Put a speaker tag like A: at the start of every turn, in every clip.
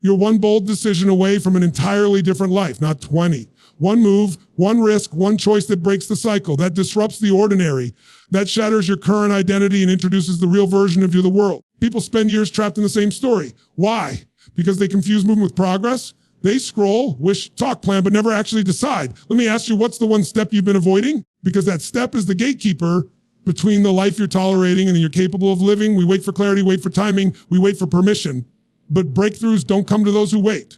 A: You're one bold decision away from an entirely different life, not 20. One move, one risk, one choice that breaks the cycle, that disrupts the ordinary, that shatters your current identity and introduces the real version of you to the world. People spend years trapped in the same story. Why? Because they confuse movement with progress. They scroll, wish, talk, plan, but never actually decide. Let me ask you, what's the one step you've been avoiding? Because that step is the gatekeeper between the life you're tolerating and you're capable of living. We wait for clarity, wait for timing, we wait for permission. But breakthroughs don't come to those who wait.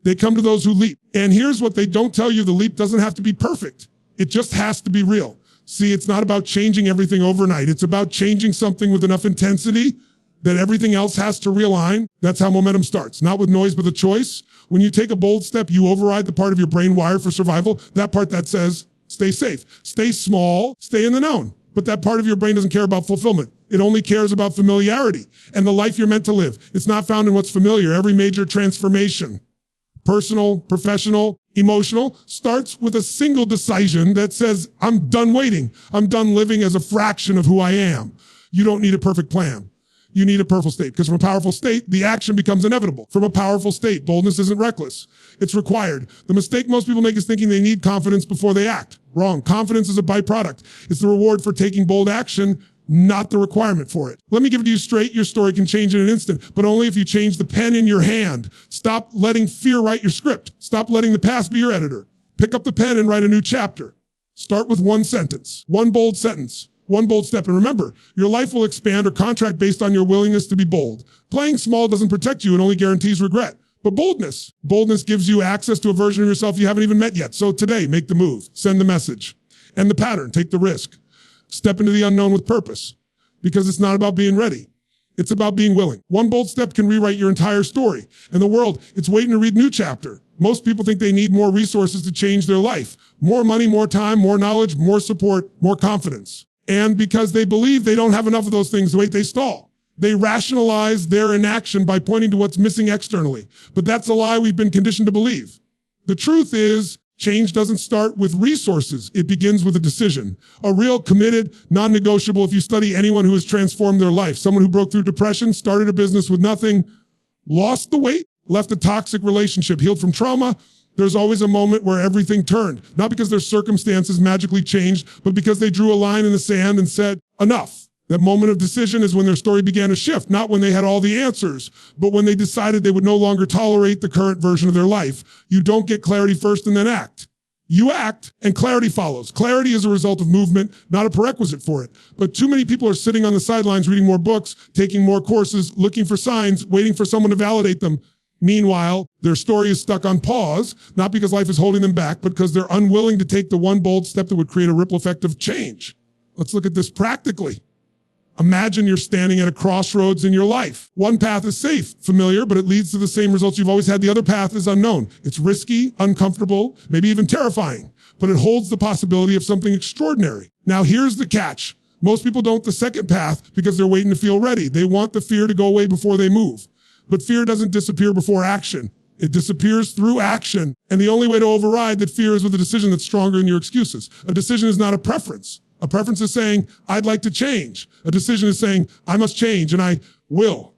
A: They come to those who leap. And here's what they don't tell you: the leap doesn't have to be perfect. It just has to be real. See, it's not about changing everything overnight. It's about changing something with enough intensity that everything else has to realign. That's how momentum starts. Not with noise, but with choice. When you take a bold step, you override the part of your brain wired for survival, that part that says, stay safe, stay small, stay in the known. But that part of your brain doesn't care about fulfillment. It only cares about familiarity and the life you're meant to live. It's not found in what's familiar. Every major transformation, personal, professional, emotional, starts with a single decision that says, I'm done waiting. I'm done living as a fraction of who I am. You don't need a perfect plan. You need a powerful state, because from a powerful state, the action becomes inevitable. From a powerful state, boldness isn't reckless. It's required. The mistake most people make is thinking they need confidence before they act. Wrong. Confidence is a byproduct. It's the reward for taking bold action, not the requirement for it. Let me give it to you straight. Your story can change in an instant, but only if you change the pen in your hand. Stop letting fear write your script. Stop letting the past be your editor. Pick up the pen and write a new chapter. Start with one sentence, one bold sentence. One bold step. And remember, your life will expand or contract based on your willingness to be bold. Playing small doesn't protect you. It only guarantees regret. But boldness gives you access to a version of yourself you haven't even met yet. So today, make the move, send the message, end the pattern, take the risk, step into the unknown with purpose, because it's not about being ready. It's about being willing. One bold step can rewrite your entire story. And the world, it's waiting to read a new chapter. Most people think they need more resources to change their life. More money, more time, more knowledge, more support, more confidence. And because they believe they don't have enough of those things, they stall. They rationalize their inaction by pointing to what's missing externally. But that's a lie we've been conditioned to believe. The truth is, change doesn't start with resources. It begins with a decision. A real, committed, non-negotiable. If you study anyone who has transformed their life, someone who broke through depression, started a business with nothing, lost the weight, left a toxic relationship, healed from trauma, there's always a moment where everything turned. Not because their circumstances magically changed, but because they drew a line in the sand and said, enough. That moment of decision is when their story began to shift, not when they had all the answers, but when they decided they would no longer tolerate the current version of their life. You don't get clarity first and then act. You act and clarity follows. Clarity is a result of movement, not a prerequisite for it. But too many people are sitting on the sidelines reading more books, taking more courses, looking for signs, waiting for someone to validate them. Meanwhile, their story is stuck on pause, not because life is holding them back, but because they're unwilling to take the one bold step that would create a ripple effect of change. Let's look at this practically. Imagine you're standing at a crossroads in your life. One path is safe, familiar, but it leads to the same results you've always had. The other path is unknown. It's risky, uncomfortable, maybe even terrifying, but it holds the possibility of something extraordinary. Now here's the catch. Most people don't the second path because they're waiting to feel ready. They want the fear to go away before they move. But fear doesn't disappear before action. It disappears through action. And the only way to override that fear is with a decision that's stronger than your excuses. A decision is not a preference. A preference is saying, I'd like to change. A decision is saying, I must change and I will.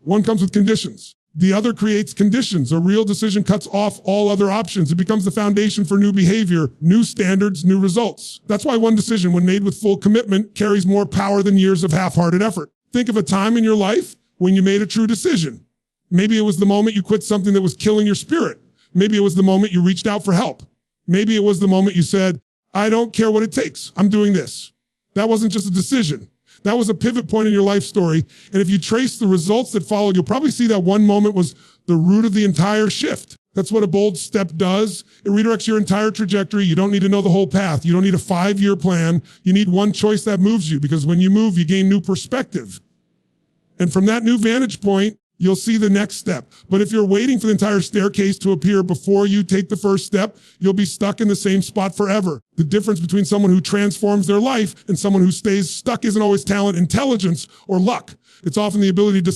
A: One comes with conditions. The other creates conditions. A real decision cuts off all other options. It becomes the foundation for new behavior, new standards, new results. That's why one decision, when made with full commitment, carries more power than years of half-hearted effort. Think of a time in your life when you made a true decision. Maybe it was the moment you quit something that was killing your spirit. Maybe it was the moment you reached out for help. Maybe it was the moment you said, I don't care what it takes. I'm doing this. That wasn't just a decision. That was a pivot point in your life story. And if you trace the results that followed, you'll probably see that one moment was the root of the entire shift. That's what a bold step does. It redirects your entire trajectory. You don't need to know the whole path. You don't need a 5-year plan. You need one choice that moves you, because when you move, you gain new perspective. And from that new vantage point, you'll see the next step. But if you're waiting for the entire staircase to appear before you take the first step, you'll be stuck in the same spot forever. The difference between someone who transforms their life and someone who stays stuck isn't always talent, intelligence, or luck. It's often the ability to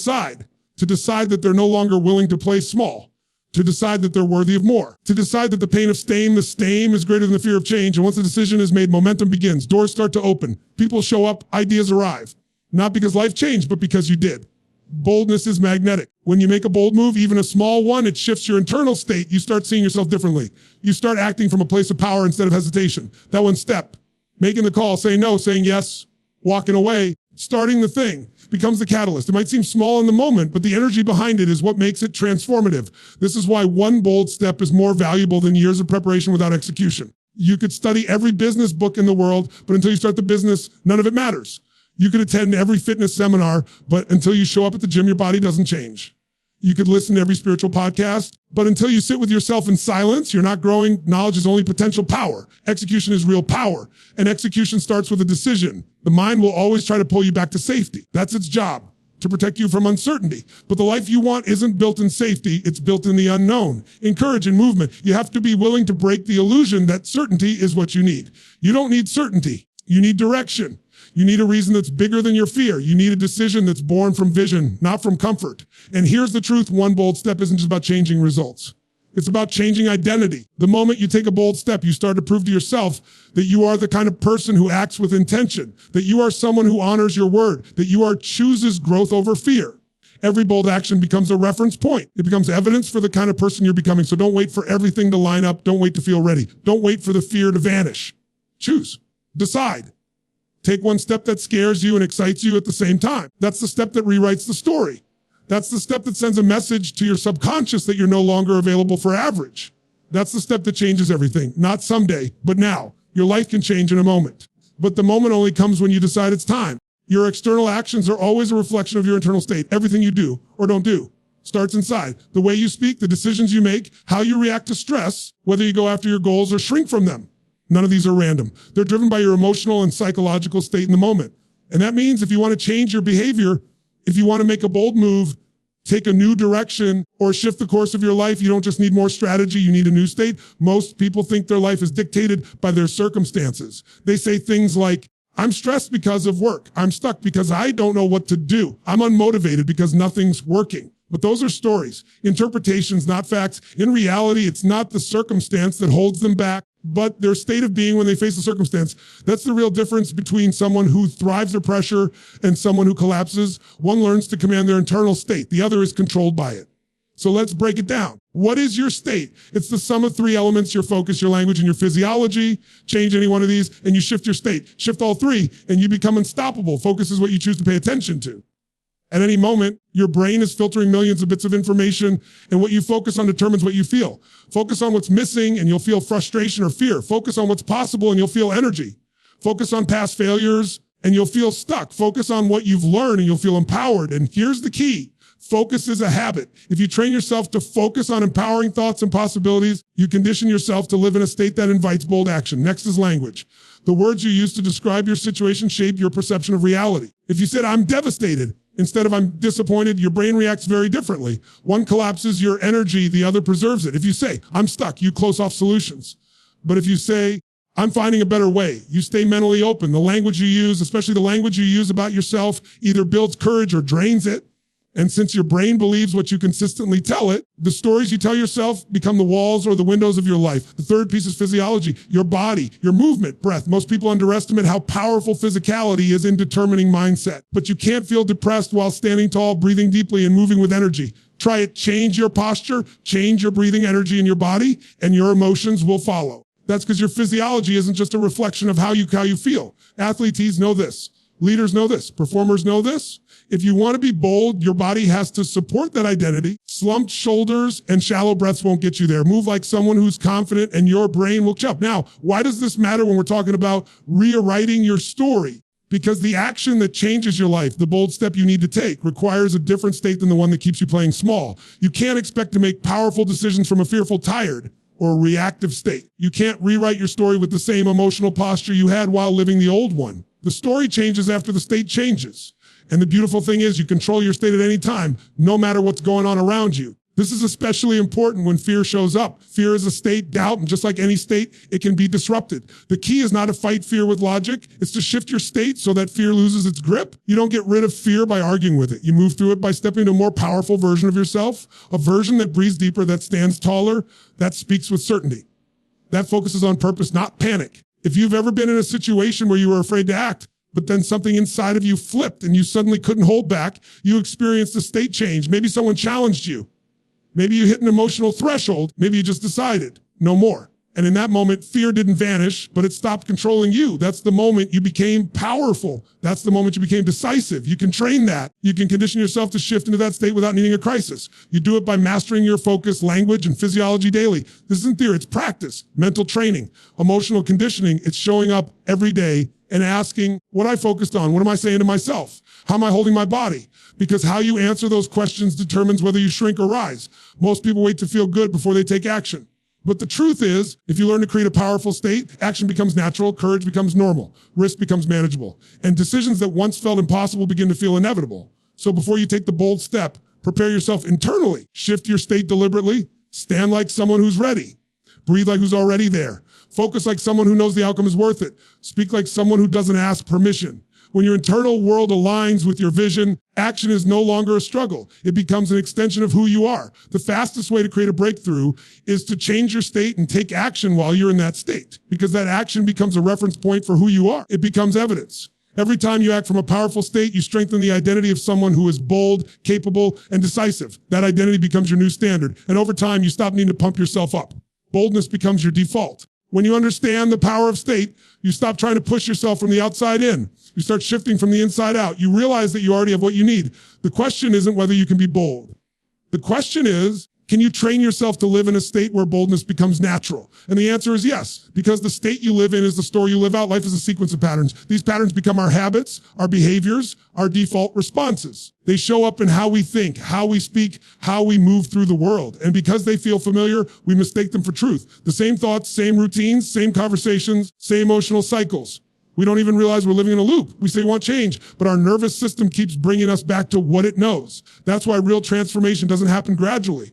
A: decide that they're no longer willing to play small, to decide that they're worthy of more, to decide that the pain of staying the same is greater than the fear of change. And once the decision is made, momentum begins. Doors start to open. People show up, ideas arrive. Not because life changed, but because you did. Boldness is magnetic. When you make a bold move, even a small one, it shifts your internal state. You start seeing yourself differently. You start acting from a place of power instead of hesitation. That one step, making the call, saying no, saying yes, walking away, starting the thing becomes the catalyst. It might seem small in the moment, but the energy behind it is what makes it transformative. This is why one bold step is more valuable than years of preparation without execution. You could study every business book in the world, but until you start the business, none of it matters. You could attend every fitness seminar, but until you show up at the gym, your body doesn't change. You could listen to every spiritual podcast, but until you sit with yourself in silence, you're not growing. Knowledge is only potential power. Execution is real power. And execution starts with a decision. The mind will always try to pull you back to safety. That's its job, to protect you from uncertainty. But the life you want isn't built in safety. It's built in the unknown, in courage and movement. You have to be willing to break the illusion that certainty is what you need. You don't need certainty. You need direction. You need a reason that's bigger than your fear. You need a decision that's born from vision, not from comfort. And here's the truth. One bold step isn't just about changing results. It's about changing identity. The moment you take a bold step, you start to prove to yourself that you are the kind of person who acts with intention, that you are someone who honors your word, that you chooses growth over fear. Every bold action becomes a reference point. It becomes evidence for the kind of person you're becoming. So don't wait for everything to line up. Don't wait to feel ready. Don't wait for the fear to vanish. Choose. Decide. Take one step that scares you and excites you at the same time. That's the step that rewrites the story. That's the step that sends a message to your subconscious that you're no longer available for average. That's the step that changes everything. Not someday, but now. Your life can change in a moment. But the moment only comes when you decide it's time. Your external actions are always a reflection of your internal state. Everything you do or don't do starts inside. The way you speak, the decisions you make, how you react to stress, whether you go after your goals or shrink from them. None of these are random. They're driven by your emotional and psychological state in the moment. And that means if you want to change your behavior, if you want to make a bold move, take a new direction, or shift the course of your life, you don't just need more strategy, you need a new state. Most people think their life is dictated by their circumstances. They say things like, I'm stressed because of work. I'm stuck because I don't know what to do. I'm unmotivated because nothing's working. But those are stories, interpretations, not facts. In reality, it's not the circumstance that holds them back, but their state of being when they face the circumstance. That's the real difference between someone who thrives under pressure and someone who collapses. One learns to command their internal state. The other is controlled by it. So let's break it down. What is your state? It's the sum of three elements: your focus, your language, and your physiology. Change any one of these and you shift your state. Shift all three and you become unstoppable. Focus is what you choose to pay attention to. At any moment, your brain is filtering millions of bits of information, and what you focus on determines what you feel. Focus on what's missing and you'll feel frustration or fear. Focus on what's possible and you'll feel energy. Focus on past failures and you'll feel stuck. Focus on what you've learned and you'll feel empowered. And here's the key. Focus is a habit. If you train yourself to focus on empowering thoughts and possibilities, you condition yourself to live in a state that invites bold action. Next is language. The words you use to describe your situation shape your perception of reality. If you said, I'm devastated, instead of I'm disappointed, your brain reacts very differently. One collapses your energy, the other preserves it. If you say, I'm stuck, you close off solutions. But if you say, I'm finding a better way, you stay mentally open. The language you use, especially the language you use about yourself, either builds courage or drains it. And since your brain believes what you consistently tell it, the stories you tell yourself become the walls or the windows of your life. The third piece is physiology, your body, your movement, breath. Most people underestimate how powerful physicality is in determining mindset. But you can't feel depressed while standing tall, breathing deeply, and moving with energy. Try it. Change your posture, change your breathing energy in your body, and your emotions will follow. That's because your physiology isn't just a reflection of how you feel. Athletes know this. Leaders know this. Performers know this. If you want to be bold, your body has to support that identity. Slumped shoulders and shallow breaths won't get you there. Move like someone who's confident and your brain will catch up. Now, why does this matter when we're talking about rewriting your story? Because the action that changes your life, the bold step you need to take, requires a different state than the one that keeps you playing small. You can't expect to make powerful decisions from a fearful, tired, or reactive state. You can't rewrite your story with the same emotional posture you had while living the old one. The story changes after the state changes. And the beautiful thing is you control your state at any time, no matter what's going on around you. This is especially important when fear shows up. Fear is a state, doubt, and just like any state, it can be disrupted. The key is not to fight fear with logic. It's to shift your state so that fear loses its grip. You don't get rid of fear by arguing with it. You move through it by stepping into a more powerful version of yourself, a version that breathes deeper, that stands taller, that speaks with certainty. That focuses on purpose, not panic. If you've ever been in a situation where you were afraid to act, but then something inside of you flipped and you suddenly couldn't hold back. You experienced a state change. Maybe someone challenged you. Maybe you hit an emotional threshold. Maybe you just decided no more. And in that moment, fear didn't vanish, but it stopped controlling you. That's the moment you became powerful. That's the moment you became decisive. You can train that. You can condition yourself to shift into that state without needing a crisis. You do it by mastering your focus, language, and physiology daily. This isn't theory, it's practice, mental training, emotional conditioning. It's showing up every day and asking, what I focused on? What am I saying to myself? How am I holding my body? Because how you answer those questions determines whether you shrink or rise. Most people wait to feel good before they take action. But the truth is, if you learn to create a powerful state, action becomes natural, courage becomes normal, risk becomes manageable, and decisions that once felt impossible begin to feel inevitable. So before you take the bold step, prepare yourself internally. Shift your state deliberately. Stand like someone who's ready. Breathe like who's already there. Focus like someone who knows the outcome is worth it. Speak like someone who doesn't ask permission. When your internal world aligns with your vision, action is no longer a struggle. It becomes an extension of who you are. The fastest way to create a breakthrough is to change your state and take action while you're in that state, because that action becomes a reference point for who you are. It becomes evidence. Every time you act from a powerful state, you strengthen the identity of someone who is bold, capable, and decisive. That identity becomes your new standard. And over time, you stop needing to pump yourself up. Boldness becomes your default. When you understand the power of state, you stop trying to push yourself from the outside in. You start shifting from the inside out. You realize that you already have what you need. The question isn't whether you can be bold. The question is, can you train yourself to live in a state where boldness becomes natural? And the answer is yes, because the state you live in is the story you live out. Life is a sequence of patterns. These patterns become our habits, our behaviors, our default responses. They show up in how we think, how we speak, how we move through the world. And because they feel familiar, we mistake them for truth. The same thoughts, same routines, same conversations, same emotional cycles. We don't even realize we're living in a loop. We say we want change, but our nervous system keeps bringing us back to what it knows. That's why real transformation doesn't happen gradually.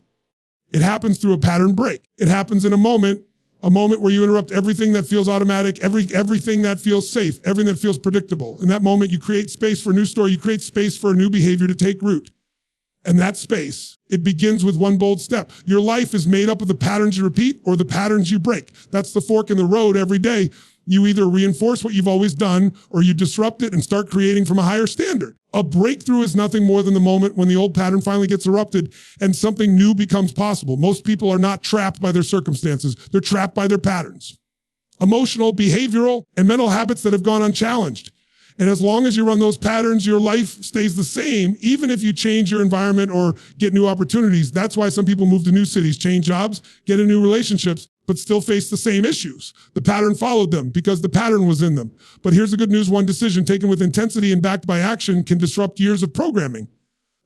A: It happens through a pattern break. It happens in a moment where you interrupt everything that feels automatic, everything that feels safe, everything that feels predictable. In that moment, you create space for a new story. You create space for a new behavior to take root. And that space, it begins with one bold step. Your life is made up of the patterns you repeat or the patterns you break. That's the fork in the road every day. You either reinforce what you've always done or you disrupt it and start creating from a higher standard. A breakthrough is nothing more than the moment when the old pattern finally gets erupted and something new becomes possible. Most people are not trapped by their circumstances. They're trapped by their patterns. Emotional, behavioral, and mental habits that have gone unchallenged. And as long as you run those patterns, your life stays the same, even if you change your environment or get new opportunities. That's why some people move to new cities, change jobs, get into new relationships, but still face the same issues. The pattern followed them because the pattern was in them. But here's the good news. One decision taken with intensity and backed by action can disrupt years of programming.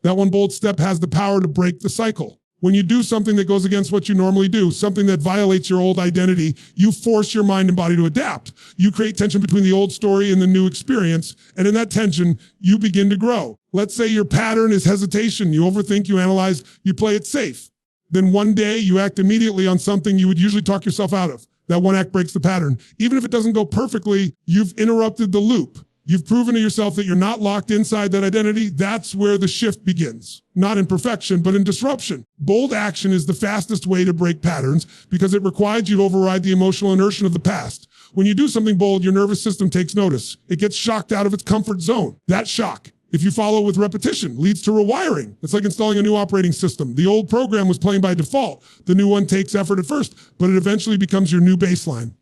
A: That one bold step has the power to break the cycle. When you do something that goes against what you normally do, something that violates your old identity, you force your mind and body to adapt. You create tension between the old story and the new experience. And in that tension, you begin to grow. Let's say your pattern is hesitation. You overthink, you analyze, you play it safe. Then one day you act immediately on something you would usually talk yourself out of. That one act breaks the pattern. Even if it doesn't go perfectly, you've interrupted the loop. You've proven to yourself that you're not locked inside that identity. That's where the shift begins. Not in perfection, but in disruption. Bold action is the fastest way to break patterns because it requires you to override the emotional inertia of the past. When you do something bold, your nervous system takes notice. It gets shocked out of its comfort zone. That shock, if you follow with repetition, leads to rewiring. It's like installing a new operating system. The old program was playing by default. The new one takes effort at first, but it eventually becomes your new baseline.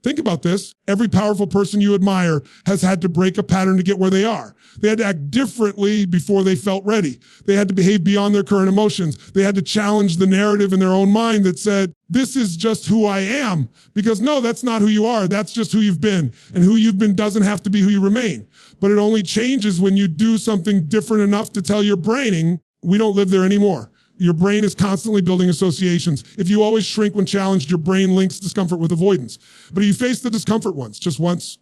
A: Think about this. Every powerful person you admire has had to break a pattern to get where they are. They had to act differently before they felt ready. They had to behave beyond their current emotions. They had to challenge the narrative in their own mind that said, this is just who I am. Because no, that's not who you are. That's just who you've been. And who you've been doesn't have to be who you remain. But it only changes when you do something different enough to tell your brain, we don't live there anymore. Your brain is constantly building associations. If you always shrink when challenged, your brain links discomfort with avoidance. But if you face the discomfort just once,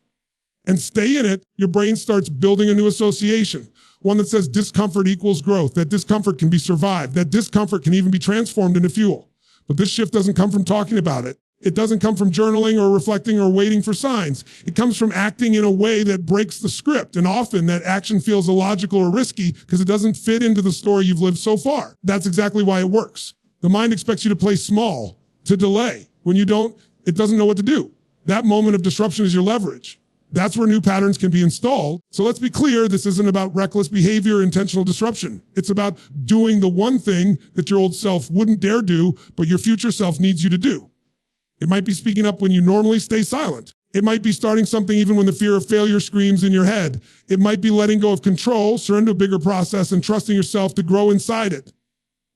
A: and stay in it, your brain starts building a new association. One that says discomfort equals growth, that discomfort can be survived, that discomfort can even be transformed into fuel. But this shift doesn't come from talking about it. It doesn't come from journaling or reflecting or waiting for signs. It comes from acting in a way that breaks the script. And often that action feels illogical or risky because it doesn't fit into the story you've lived so far. That's exactly why it works. The mind expects you to play small, to delay. When you don't, it doesn't know what to do. That moment of disruption is your leverage. That's where new patterns can be installed. So let's be clear, this isn't about reckless behavior or intentional disruption. It's about doing the one thing that your old self wouldn't dare do, but your future self needs you to do. It might be speaking up when you normally stay silent. It might be starting something even when the fear of failure screams in your head. It might be letting go of control, surrender to a bigger process, and trusting yourself to grow inside it.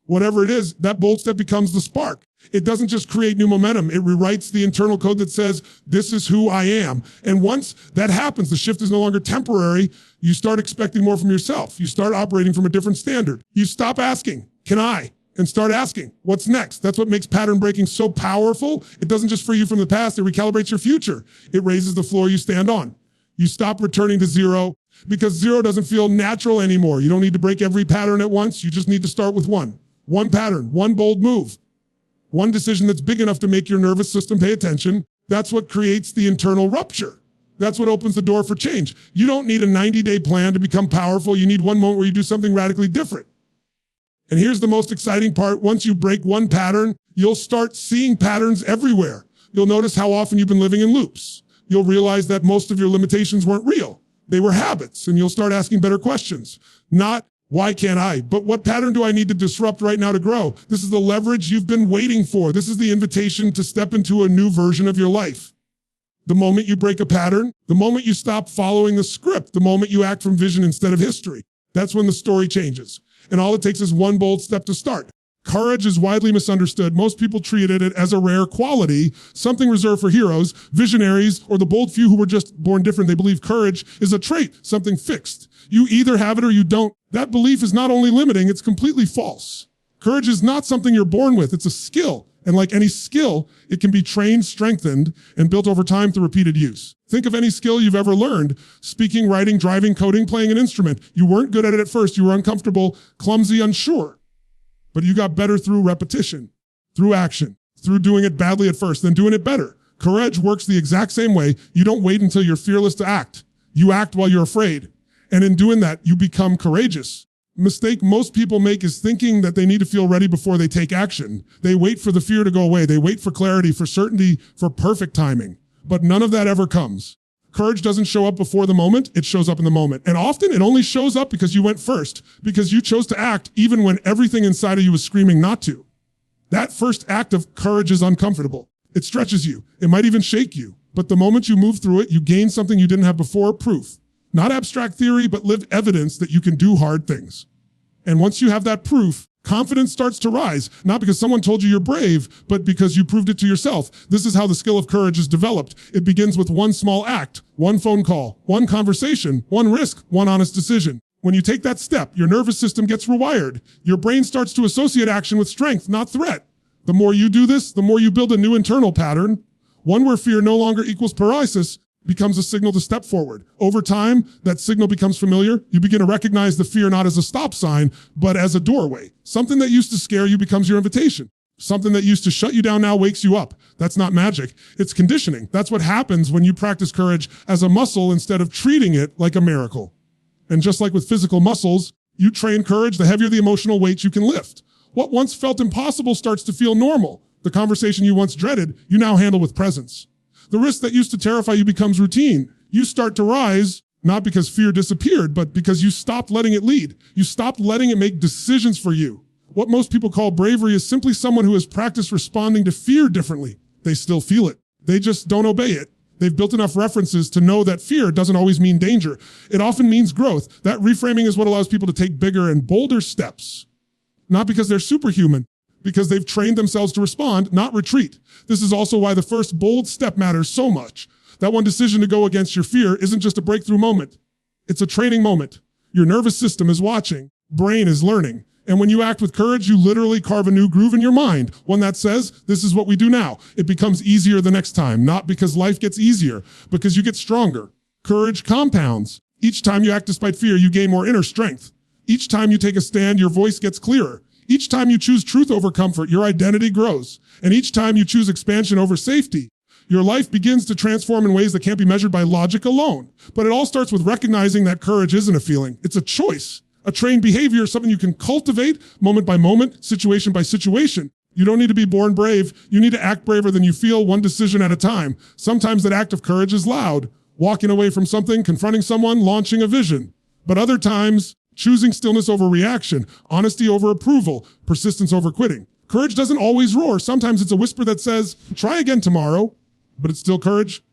A: Whatever it is, that bold step becomes the spark. It doesn't just create new momentum. It rewrites the internal code that says, this is who I am. And once that happens, the shift is no longer temporary. You start expecting more from yourself. You start operating from a different standard. You stop asking, can I? And start asking, what's next? That's what makes pattern breaking so powerful. It doesn't just free you from the past, it recalibrates your future. It raises the floor you stand on. You stop returning to zero because zero doesn't feel natural anymore. You don't need to break every pattern at once. You just need to start with one. One pattern, one bold move, one decision that's big enough to make your nervous system pay attention. That's what creates the internal rupture. That's what opens the door for change. You don't need a 90-day plan to become powerful. You need one moment where you do something radically different. And here's the most exciting part. Once you break one pattern, you'll start seeing patterns everywhere. You'll notice how often you've been living in loops. You'll realize that most of your limitations weren't real. They were habits, and you'll start asking better questions. Not, why can't I? But what pattern do I need to disrupt right now to grow? This is the leverage you've been waiting for. This is the invitation to step into a new version of your life. The moment you break a pattern, the moment you stop following the script, the moment you act from vision instead of history, that's when the story changes. And all it takes is one bold step to start. Courage is widely misunderstood. Most people treated it as a rare quality, something reserved for heroes, visionaries, or the bold few who were just born different. They believe courage is a trait, something fixed. You either have it or you don't. That belief is not only limiting, it's completely false. Courage is not something you're born with. It's a skill. And like any skill, it can be trained, strengthened, and built over time through repeated use. Think of any skill you've ever learned: speaking, writing, driving, coding, playing an instrument. You weren't good at it at first. You were uncomfortable, clumsy, unsure. But you got better through repetition, through action, through doing it badly at first, then doing it better. Courage works the exact same way. You don't wait until you're fearless to act. You act while you're afraid. And in doing that, you become courageous. The mistake most people make is thinking that they need to feel ready before they take action. They wait for the fear to go away. They wait for clarity, for certainty, for perfect timing. But none of that ever comes. Courage doesn't show up before the moment, it shows up in the moment. And often it only shows up because you went first, because you chose to act even when everything inside of you was screaming not to. That first act of courage is uncomfortable. It stretches you. It might even shake you. But the moment you move through it, you gain something you didn't have before: proof. Not abstract theory, but lived evidence that you can do hard things. And once you have that proof, confidence starts to rise, not because someone told you you're brave, but because you proved it to yourself. This is how the skill of courage is developed. It begins with one small act, one phone call, one conversation, one risk, one honest decision. When you take that step, your nervous system gets rewired. Your brain starts to associate action with strength, not threat. The more you do this, the more you build a new internal pattern, one where fear no longer equals paralysis, becomes a signal to step forward. Over time, that signal becomes familiar. You begin to recognize the fear not as a stop sign, but as a doorway. Something that used to scare you becomes your invitation. Something that used to shut you down now wakes you up. That's not magic. It's conditioning. That's what happens when you practice courage as a muscle instead of treating it like a miracle. And just like with physical muscles, you train courage, the heavier the emotional weight you can lift. What once felt impossible starts to feel normal. The conversation you once dreaded, you now handle with presence. The risk that used to terrify you becomes routine. You start to rise, not because fear disappeared, but because you stopped letting it lead. You stopped letting it make decisions for you. What most people call bravery is simply someone who has practiced responding to fear differently. They still feel it. They just don't obey it. They've built enough references to know that fear doesn't always mean danger. It often means growth. That reframing is what allows people to take bigger and bolder steps. Not because they're superhuman, because they've trained themselves to respond, not retreat. This is also why the first bold step matters so much. That one decision to go against your fear isn't just a breakthrough moment. It's a training moment. Your nervous system is watching. Brain is learning. And when you act with courage, you literally carve a new groove in your mind, one that says, this is what we do now. It becomes easier the next time, not because life gets easier, because you get stronger. Courage compounds. Each time you act despite fear, you gain more inner strength. Each time you take a stand, your voice gets clearer. Each time you choose truth over comfort, your identity grows. And each time you choose expansion over safety, your life begins to transform in ways that can't be measured by logic alone. But it all starts with recognizing that courage isn't a feeling. It's a choice. A trained behavior is something you can cultivate moment by moment, situation by situation. You don't need to be born brave. You need to act braver than you feel, one decision at a time. Sometimes that act of courage is loud. walking away from something, confronting someone, launching a vision. But other times, choosing stillness over reaction, honesty over approval, persistence over quitting. Courage doesn't always roar. Sometimes it's a whisper that says, try again tomorrow, but it's still courage.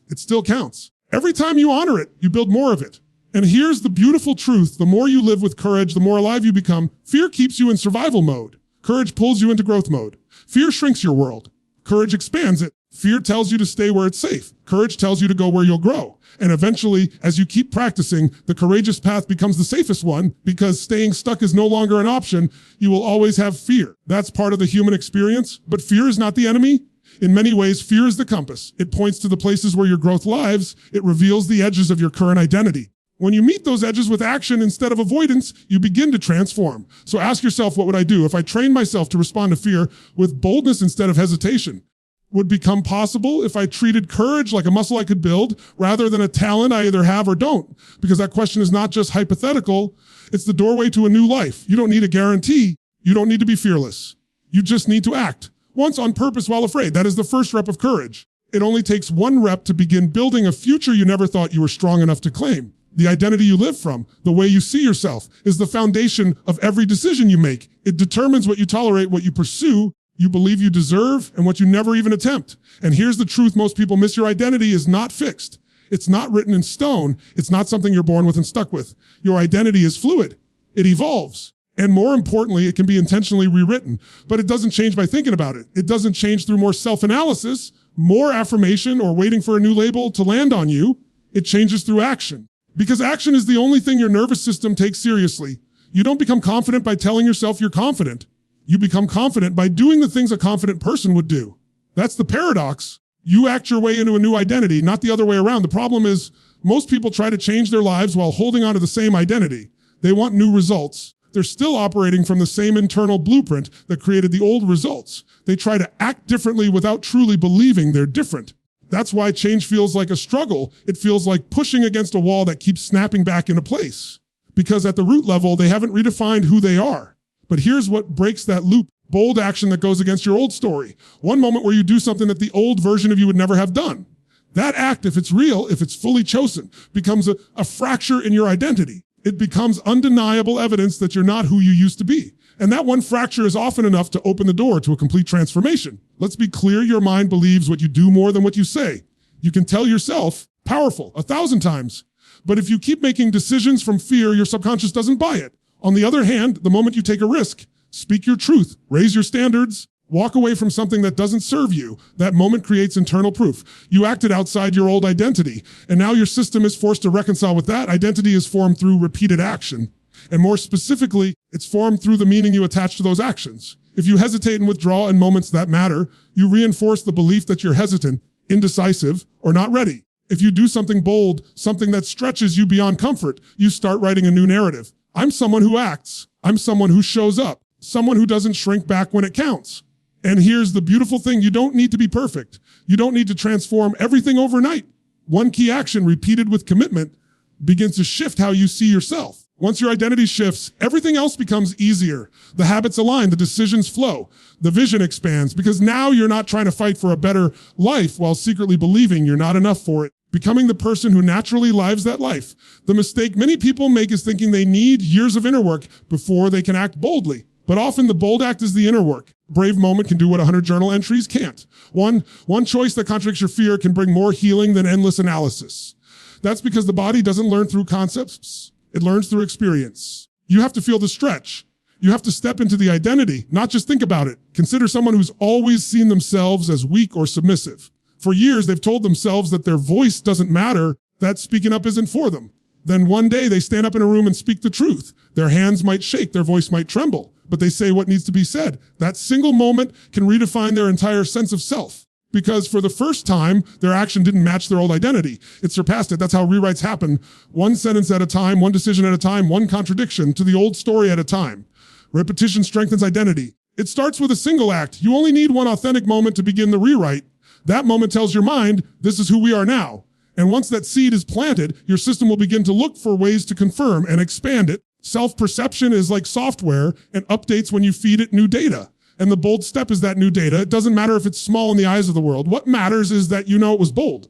A: It still counts. Every time you honor it, you build more of it. And here's the beautiful truth. The more you live with courage, the more alive you become. Fear keeps you in survival mode. Courage pulls you into growth mode. Fear shrinks your world. Courage expands it. Fear tells you to stay where it's safe. Courage tells you to go where you'll grow. And eventually, as you keep practicing, the courageous path becomes the safest one because staying stuck is no longer an option. You will always have fear. That's part of the human experience. But fear is not the enemy. In many ways, fear is the compass. It points to the places where your growth lives. It reveals the edges of your current identity. When you meet those edges with action instead of avoidance, you begin to transform. So ask yourself, what would I do if I trained myself to respond to fear with boldness instead of hesitation? Would become possible if I treated courage like a muscle I could build rather than a talent I either have or don't. Because that question is not just hypothetical. It's the doorway to a new life. You don't need a guarantee. You don't need to be fearless. You just need to act. Once on purpose while afraid. That is the first rep of courage. It only takes one rep to begin building a future you never thought you were strong enough to claim. The identity you live from, the way you see yourself, is the foundation of every decision you make. It determines what you tolerate, what you pursue, you believe you deserve, and what you never even attempt. And here's the truth most people miss. Your identity is not fixed. It's not written in stone. It's not something you're born with and stuck with. Your identity is fluid. It evolves. And more importantly, it can be intentionally rewritten. But it doesn't change by thinking about it. It doesn't change through more self-analysis, more affirmation, or waiting for a new label to land on you. It changes through action. Because action is the only thing your nervous system takes seriously. You don't become confident by telling yourself you're confident. You become confident by doing the things a confident person would do. That's the paradox. You act your way into a new identity, not the other way around. The problem is most people try to change their lives while holding on to the same identity. They want new results. They're still operating from the same internal blueprint that created the old results. They try to act differently without truly believing they're different. That's why change feels like a struggle. It feels like pushing against a wall that keeps snapping back into place. Because at the root level, they haven't redefined who they are. But here's what breaks that loop. Bold action that goes against your old story. One moment where you do something that the old version of you would never have done. That act, if it's real, if it's fully chosen, becomes a fracture in your identity. It becomes undeniable evidence that you're not who you used to be. And that one fracture is often enough to open the door to a complete transformation. Let's be clear, your mind believes what you do more than what you say. You can tell yourself, powerful, 1,000 times. But if you keep making decisions from fear, your subconscious doesn't buy it. On the other hand, the moment you take a risk, speak your truth, raise your standards, walk away from something that doesn't serve you, that moment creates internal proof. You acted outside your old identity, and now your system is forced to reconcile with that. Identity is formed through repeated action. And more specifically, it's formed through the meaning you attach to those actions. If you hesitate and withdraw in moments that matter, you reinforce the belief that you're hesitant, indecisive, or not ready. If you do something bold, something that stretches you beyond comfort, you start writing a new narrative. I'm someone who acts. I'm someone who shows up. Someone who doesn't shrink back when it counts. And here's the beautiful thing. You don't need to be perfect. You don't need to transform everything overnight. One key action repeated with commitment begins to shift how you see yourself. Once your identity shifts, everything else becomes easier. The habits align, the decisions flow, the vision expands, because now you're not trying to fight for a better life while secretly believing you're not enough for it. Becoming the person who naturally lives that life. The mistake many people make is thinking they need years of inner work before they can act boldly. But often the bold act is the inner work. Brave moment can do what 100 journal entries can't. One choice that contradicts your fear can bring more healing than endless analysis. That's because the body doesn't learn through concepts. It learns through experience. You have to feel the stretch. You have to step into the identity, not just think about it. Consider someone who's always seen themselves as weak or submissive. For years, they've told themselves that their voice doesn't matter, that speaking up isn't for them. Then one day they stand up in a room and speak the truth. Their hands might shake, their voice might tremble, but they say what needs to be said. That single moment can redefine their entire sense of self. Because for the first time, their action didn't match their old identity. It surpassed it. That's how rewrites happen. One sentence at a time, one decision at a time, one contradiction to the old story at a time. Repetition strengthens identity. It starts with a single act. You only need one authentic moment to begin the rewrite. That moment tells your mind, this is who we are now. And once that seed is planted, your system will begin to look for ways to confirm and expand it. Self-perception is like software and updates when you feed it new data. And the bold step is that new data. It doesn't matter if it's small in the eyes of the world. What matters is that you know it was bold.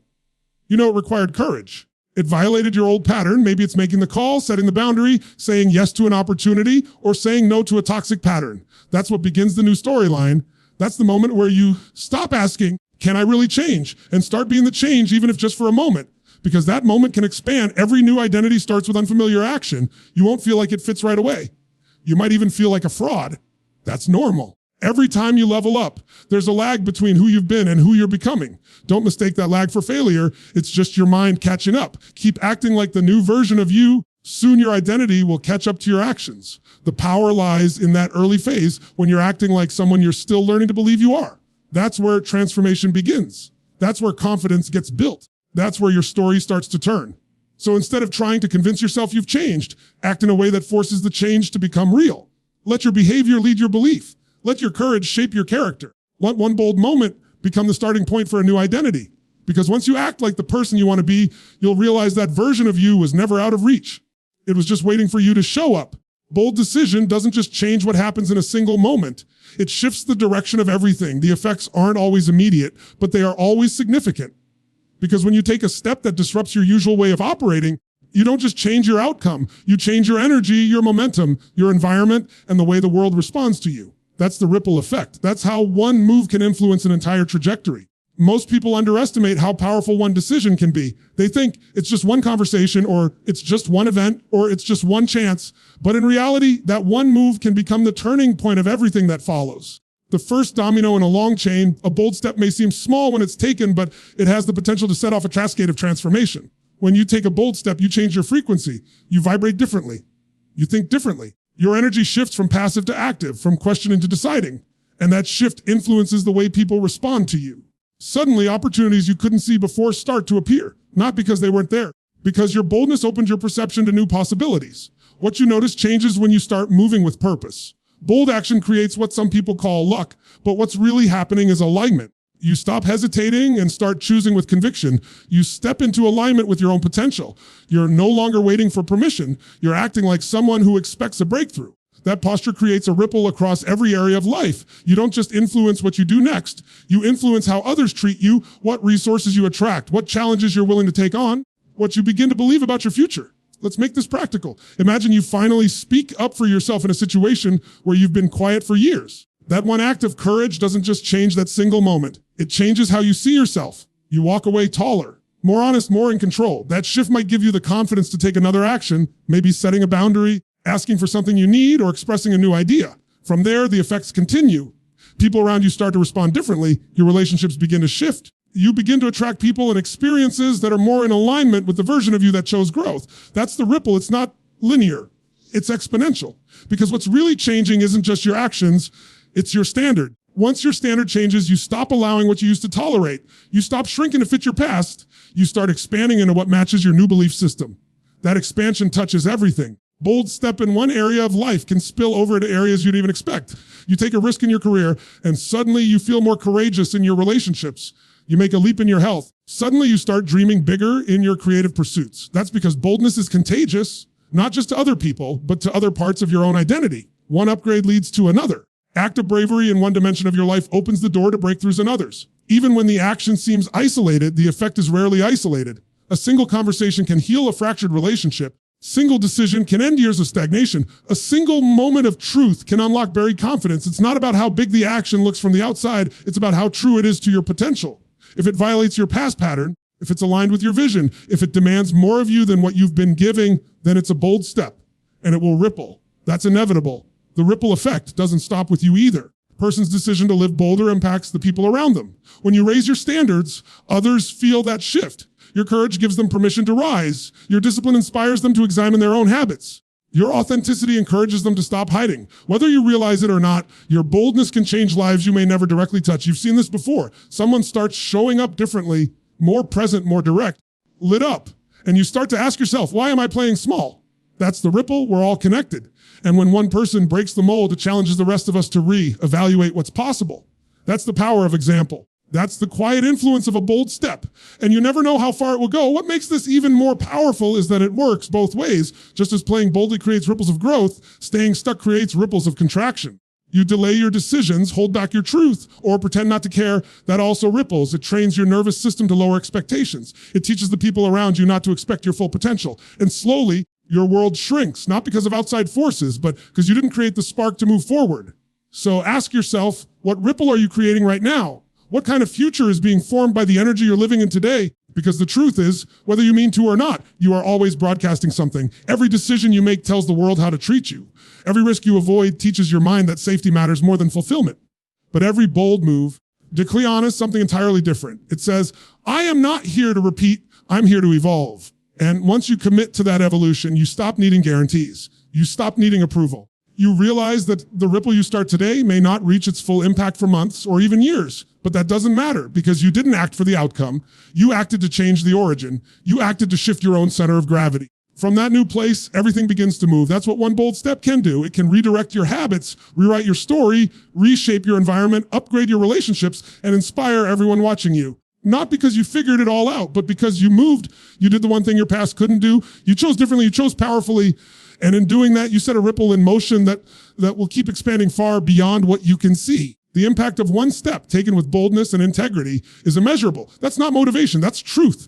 A: You know it required courage. It violated your old pattern. Maybe it's making the call, setting the boundary, saying yes to an opportunity, or saying no to a toxic pattern. That's what begins the new storyline. That's the moment where you stop asking, can I really change? And start being the change, even if just for a moment. Because that moment can expand. Every new identity starts with unfamiliar action. You won't feel like it fits right away. You might even feel like a fraud. That's normal. Every time you level up, there's a lag between who you've been and who you're becoming. Don't mistake that lag for failure. It's just your mind catching up. Keep acting like the new version of you. Soon your identity will catch up to your actions. The power lies in that early phase when you're acting like someone you're still learning to believe you are. That's where transformation begins. That's where confidence gets built. That's where your story starts to turn. So instead of trying to convince yourself you've changed, act in a way that forces the change to become real. Let your behavior lead your belief. Let your courage shape your character. Let one bold moment become the starting point for a new identity. Because once you act like the person you want to be, you'll realize that version of you was never out of reach. It was just waiting for you to show up. Bold decision doesn't just change what happens in a single moment. It shifts the direction of everything. The effects aren't always immediate, but they are always significant. Because when you take a step that disrupts your usual way of operating, you don't just change your outcome. You change your energy, your momentum, your environment, and the way the world responds to you. That's the ripple effect. That's how one move can influence an entire trajectory. Most people underestimate how powerful one decision can be. They think it's just one conversation, or it's just one event, or it's just one chance. But in reality, that one move can become the turning point of everything that follows. The first domino in a long chain. A bold step may seem small when it's taken, but it has the potential to set off a cascade of transformation. When you take a bold step, you change your frequency. You vibrate differently. You think differently. Your energy shifts from passive to active, from questioning to deciding. And that shift influences the way people respond to you. Suddenly, opportunities you couldn't see before start to appear. Not because they weren't there, because your boldness opens your perception to new possibilities. What you notice changes when you start moving with purpose. Bold action creates what some people call luck, but what's really happening is alignment. You stop hesitating and start choosing with conviction. You step into alignment with your own potential. You're no longer waiting for permission. You're acting like someone who expects a breakthrough. That posture creates a ripple across every area of life. You don't just influence what you do next. You influence how others treat you, what resources you attract, what challenges you're willing to take on, what you begin to believe about your future. Let's make this practical. Imagine you finally speak up for yourself in a situation where you've been quiet for years. That one act of courage doesn't just change that single moment. It changes how you see yourself. You walk away taller, more honest, more in control. That shift might give you the confidence to take another action, maybe setting a boundary, asking for something you need, or expressing a new idea. From there, the effects continue. People around you start to respond differently. Your relationships begin to shift. You begin to attract people and experiences that are more in alignment with the version of you that chose growth. That's the ripple. It's not linear. It's exponential. Because what's really changing isn't just your actions, it's your standard. Once your standard changes, you stop allowing what you used to tolerate. You stop shrinking to fit your past. You start expanding into what matches your new belief system. That expansion touches everything. Bold step in one area of life can spill over to areas you didn't even expect. You take a risk in your career, and suddenly you feel more courageous in your relationships. You make a leap in your health. Suddenly you start dreaming bigger in your creative pursuits. That's because boldness is contagious, not just to other people, but to other parts of your own identity. One upgrade leads to another. Act of bravery in one dimension of your life opens the door to breakthroughs in others. Even when the action seems isolated, the effect is rarely isolated. A single conversation can heal a fractured relationship. Single decision can end years of stagnation. A single moment of truth can unlock buried confidence. It's not about how big the action looks from the outside. It's about how true it is to your potential. If it violates your past pattern, if it's aligned with your vision, if it demands more of you than what you've been giving, then it's a bold step and it will ripple. That's inevitable. The ripple effect doesn't stop with you either. A person's decision to live bolder impacts the people around them. When you raise your standards, others feel that shift. Your courage gives them permission to rise. Your discipline inspires them to examine their own habits. Your authenticity encourages them to stop hiding. Whether you realize it or not, your boldness can change lives you may never directly touch. You've seen this before. Someone starts showing up differently, more present, more direct, lit up. And you start to ask yourself, why am I playing small? That's the ripple. We're all connected. And when one person breaks the mold, it challenges the rest of us to re-evaluate what's possible. That's the power of example. That's the quiet influence of a bold step. And you never know how far it will go. What makes this even more powerful is that it works both ways. Just as playing boldly creates ripples of growth, staying stuck creates ripples of contraction. You delay your decisions, hold back your truth, or pretend not to care. That also ripples. It trains your nervous system to lower expectations. It teaches the people around you not to expect your full potential. And slowly, your world shrinks, not because of outside forces, but because you didn't create the spark to move forward. So ask yourself, what ripple are you creating right now? What kind of future is being formed by the energy you're living in today? Because the truth is, whether you mean to or not, you are always broadcasting something. Every decision you make tells the world how to treat you. Every risk you avoid teaches your mind that safety matters more than fulfillment. But every bold move declares honest something entirely different. It says, I am not here to repeat, I'm here to evolve. And once you commit to that evolution, you stop needing guarantees. You stop needing approval. You realize that the ripple you start today may not reach its full impact for months or even years, but that doesn't matter because you didn't act for the outcome. You acted to change the origin. You acted to shift your own center of gravity. From that new place, everything begins to move. That's what one bold step can do. It can redirect your habits, rewrite your story, reshape your environment, upgrade your relationships, and inspire everyone watching you. Not because you figured it all out, but because you moved, you did the one thing your past couldn't do. You chose differently, you chose powerfully. And in doing that, you set a ripple in motion that will keep expanding far beyond what you can see. The impact of one step taken with boldness and integrity is immeasurable. That's not motivation, that's truth.